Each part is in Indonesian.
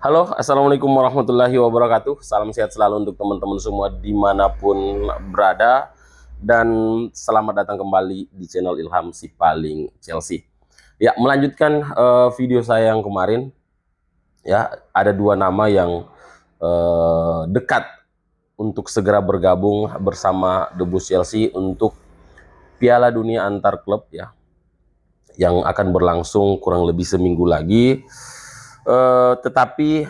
Halo, assalamualaikum warahmatullahi wabarakatuh. Salam sehat selalu untuk teman-teman semua dimanapun berada, dan selamat datang kembali di channel Ilham Si Paling Chelsea. Ya, melanjutkan video saya yang kemarin. Ya, ada dua nama yang dekat untuk segera bergabung bersama The Blues Chelsea untuk Piala Dunia antar klub ya, yang akan berlangsung kurang lebih seminggu lagi. Tetapi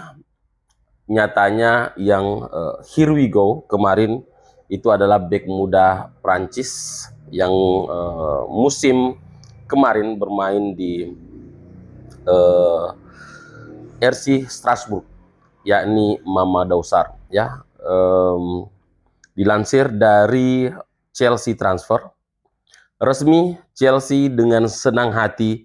nyatanya yang here we go kemarin itu adalah bek muda Prancis yang musim kemarin bermain di RC Strasbourg, yakni Mamadou Sarr ya. Dilansir dari Chelsea Transfer, resmi Chelsea dengan senang hati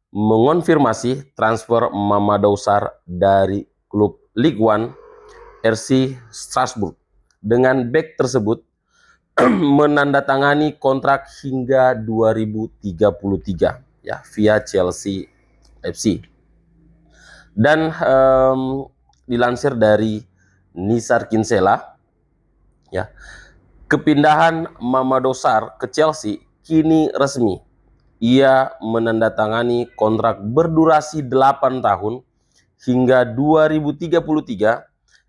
mengonfirmasi transfer Mamadou Sarr dari klub Ligue 1 RC Strasbourg. Dengan bek tersebut menandatangani kontrak hingga 2033 ya via Chelsea FC. Dan dilansir dari Nisar Kinsella ya, kepindahan Mamadou Sarr ke Chelsea kini resmi. Ia menandatangani kontrak berdurasi 8 tahun hingga 2033.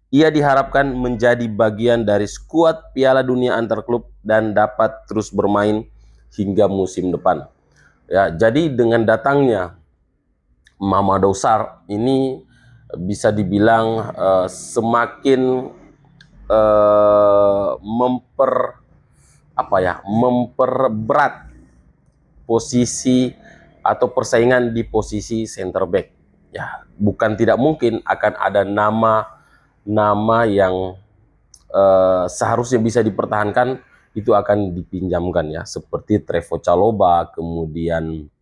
Ia diharapkan menjadi bagian dari skuad Piala Dunia antar klub dan dapat terus bermain hingga musim depan. Ya, jadi dengan datangnya Mamadou Sarr ini bisa dibilang semakin memperberat posisi atau persaingan di posisi center back. Ya, bukan tidak mungkin akan ada nama yang seharusnya bisa dipertahankan itu akan dipinjamkan ya, seperti Trevoh Chalobah, kemudian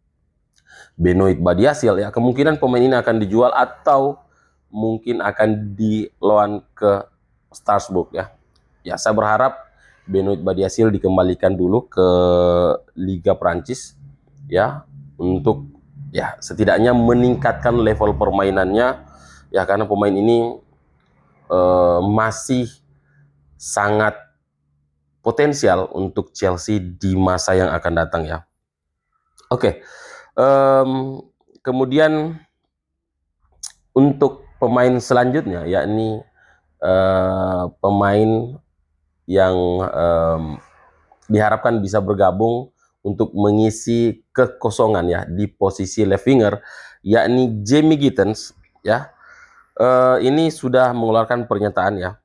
Benoit Badiashile ya. Kemungkinan pemain ini akan dijual atau mungkin akan di loan ke Strasbourg ya. Ya, saya berharap Benoit Badiashile dikembalikan dulu ke Liga Prancis ya, untuk ya setidaknya meningkatkan level permainannya ya, karena pemain ini masih sangat potensial untuk Chelsea di masa yang akan datang ya. Oke, kemudian untuk pemain selanjutnya yakni pemain yang diharapkan bisa bergabung untuk mengisi kekosongan ya di posisi left winger, yakni Jamie Gittens ya. Ini sudah mengeluarkan pernyataan ya,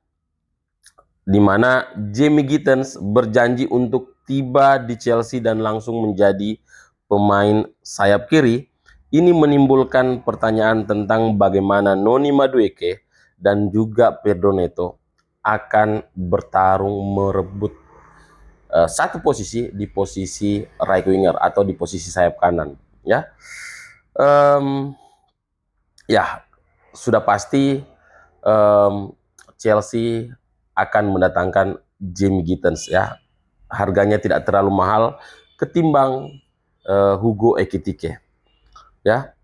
di mana Jamie Gittens berjanji untuk tiba di Chelsea dan langsung menjadi pemain sayap kiri. Ini menimbulkan pertanyaan tentang bagaimana Noni Madueke dan juga Pedro Neto akan bertarung merebut satu posisi di posisi right winger atau di posisi sayap kanan ya. Ya, sudah pasti Chelsea akan mendatangkan Jamie Gittens ya. Harganya tidak terlalu mahal ketimbang Hugo Ekitike ya.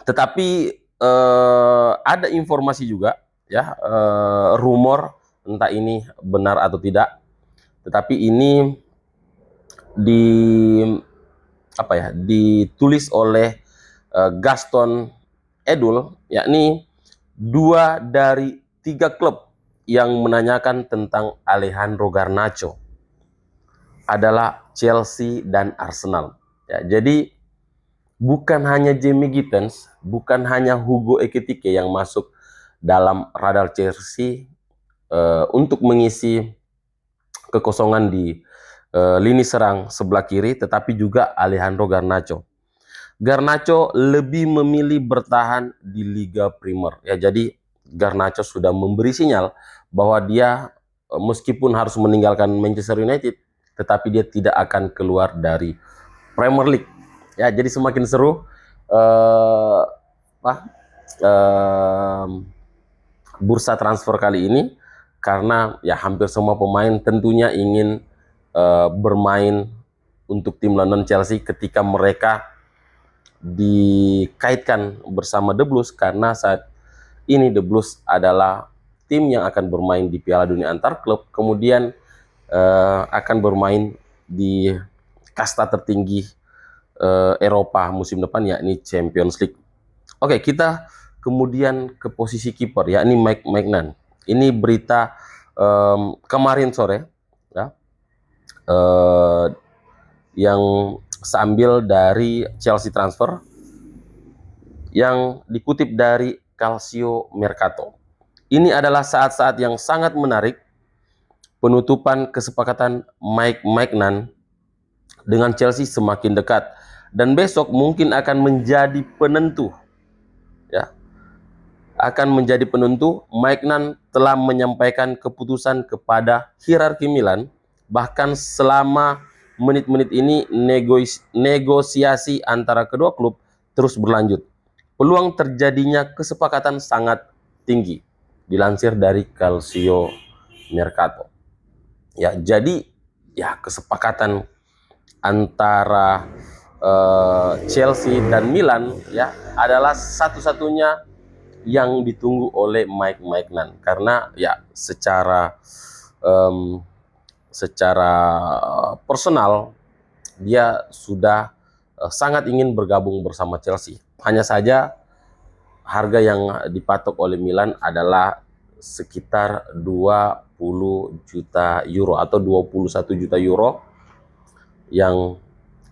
Tetapi ada informasi juga ya, rumor entah ini benar atau tidak, tetapi ini ditulis oleh Gaston Edul, yakni 2 dari 3 klub yang menanyakan tentang Alejandro Garnacho adalah Chelsea dan Arsenal ya. Jadi bukan hanya Jamie Gittens, bukan hanya Hugo Ekitike yang masuk dalam radar Chelsea untuk mengisi kekosongan di lini serang sebelah kiri, tetapi juga Alejandro Garnacho. Garnacho lebih memilih bertahan di Liga Primer ya. Jadi Garnacho sudah memberi sinyal bahwa dia meskipun harus meninggalkan Manchester United, tetapi dia tidak akan keluar dari Premier League ya. Jadi semakin seru bursa transfer kali ini, karena ya hampir semua pemain tentunya ingin bermain untuk tim London Chelsea ketika mereka dikaitkan bersama The Blues, karena saat ini The Blues adalah tim yang akan bermain di Piala Dunia antar klub, kemudian akan bermain di kasta tertinggi Eropa musim depan, yakni Champions League. Oke, kita kemudian ke posisi kiper, yakni Mike Maignan. Ini berita kemarin sore, ya, yang sambil dari Chelsea Transfer, yang dikutip dari Calcio Mercato. Ini adalah saat-saat yang sangat menarik penutupan kesepakatan Mike Maignan dengan Chelsea semakin dekat, dan besok mungkin akan menjadi penentu, ya, akan menjadi penentu. Maignan telah menyampaikan keputusan kepada hierarki Milan. Bahkan selama menit-menit ini negosiasi antara kedua klub terus berlanjut. Peluang terjadinya kesepakatan sangat tinggi, dilansir dari Calcio Mercato. Ya, jadi ya kesepakatan antara Chelsea dan Milan ya adalah satu-satunya yang ditunggu oleh Mike Maignan, karena ya secara personal dia sudah sangat ingin bergabung bersama Chelsea. Hanya saja harga yang dipatok oleh Milan adalah sekitar 20 juta euro atau 21 juta euro yang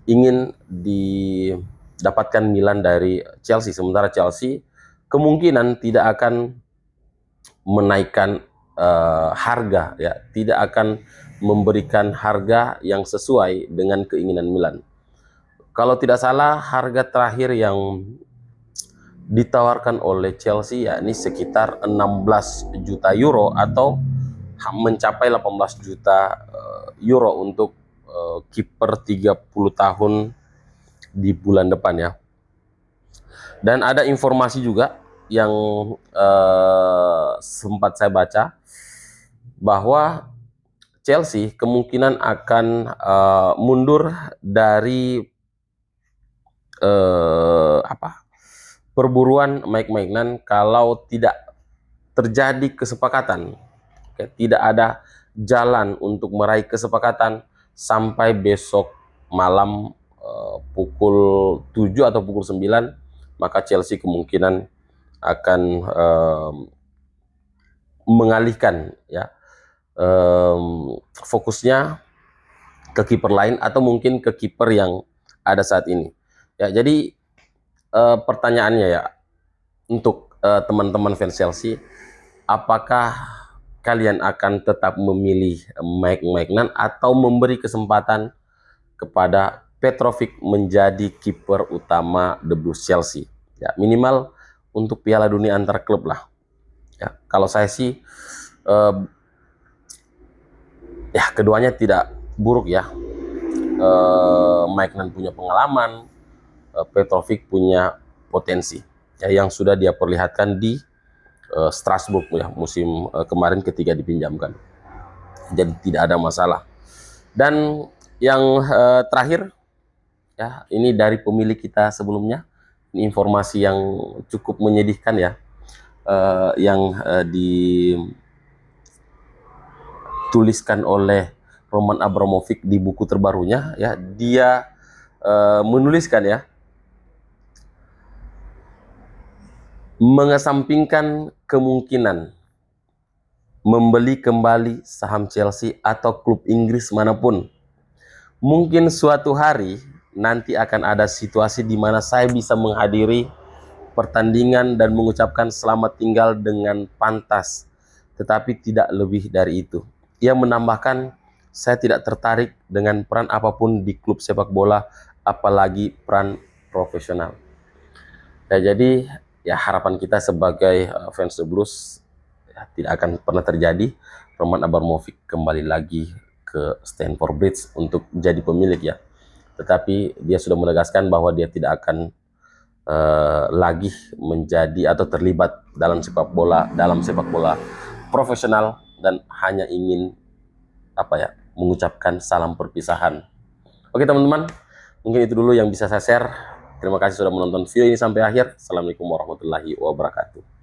ingin didapatkan Milan dari Chelsea. Sementara Chelsea kemungkinan tidak akan menaikkan harga, ya, tidak akan memberikan harga yang sesuai dengan keinginan Milan. Kalau tidak salah, harga terakhir yang ditawarkan oleh Chelsea yakni sekitar 16 juta euro atau mencapai 18 juta euro untuk kiper 30 tahun di bulan depan, ya. Dan ada informasi juga yang sempat saya baca bahwa Chelsea kemungkinan akan mundur dari perburuan Mike Maignan kalau tidak terjadi kesepakatan. Oke, tidak ada jalan untuk meraih kesepakatan sampai besok malam pukul 7 atau pukul 9, maka Chelsea kemungkinan akan mengalihkan, ya, fokusnya ke kiper lain atau mungkin ke kiper yang ada saat ini. Ya, jadi pertanyaannya ya untuk teman-teman fans Chelsea, apakah kalian akan tetap memilih Mike Maignan atau memberi kesempatan kepada Petrovic menjadi kiper utama The Blues Chelsea? Ya, minimal untuk Piala Dunia antar klub lah. Ya, kalau saya sih ya keduanya tidak buruk, ya. Maignan punya pengalaman, Petrovic punya potensi, ya, yang sudah dia perlihatkan di Strasbourg, ya, musim kemarin ketika dipinjamkan. Jadi tidak ada masalah. Dan yang terakhir, ya, ini dari pemilik kita sebelumnya. Ini informasi yang cukup menyedihkan, ya, yang dituliskan oleh Roman Abramovich di buku terbarunya, ya. Dia menuliskan, ya, mengesampingkan kemungkinan membeli kembali saham Chelsea atau klub Inggris manapun. Mungkin suatu hari nanti akan ada situasi di mana saya bisa menghadiri pertandingan dan mengucapkan selamat tinggal dengan pantas, tetapi tidak lebih dari itu. Ia menambahkan, saya tidak tertarik dengan peran apapun di klub sepak bola, apalagi peran profesional. Ya, jadi ya harapan kita sebagai fans The Blues ya, tidak akan pernah terjadi Roman Abramovich kembali lagi ke Stamford Bridge untuk jadi pemilik, ya. Tetapi dia sudah menegaskan bahwa dia tidak akan lagi menjadi atau terlibat dalam sepak bola profesional, dan hanya ingin mengucapkan salam perpisahan. Oke teman-teman, mungkin itu dulu yang bisa saya share. Terima kasih sudah menonton video ini sampai akhir. Assalamualaikum warahmatullahi wabarakatuh.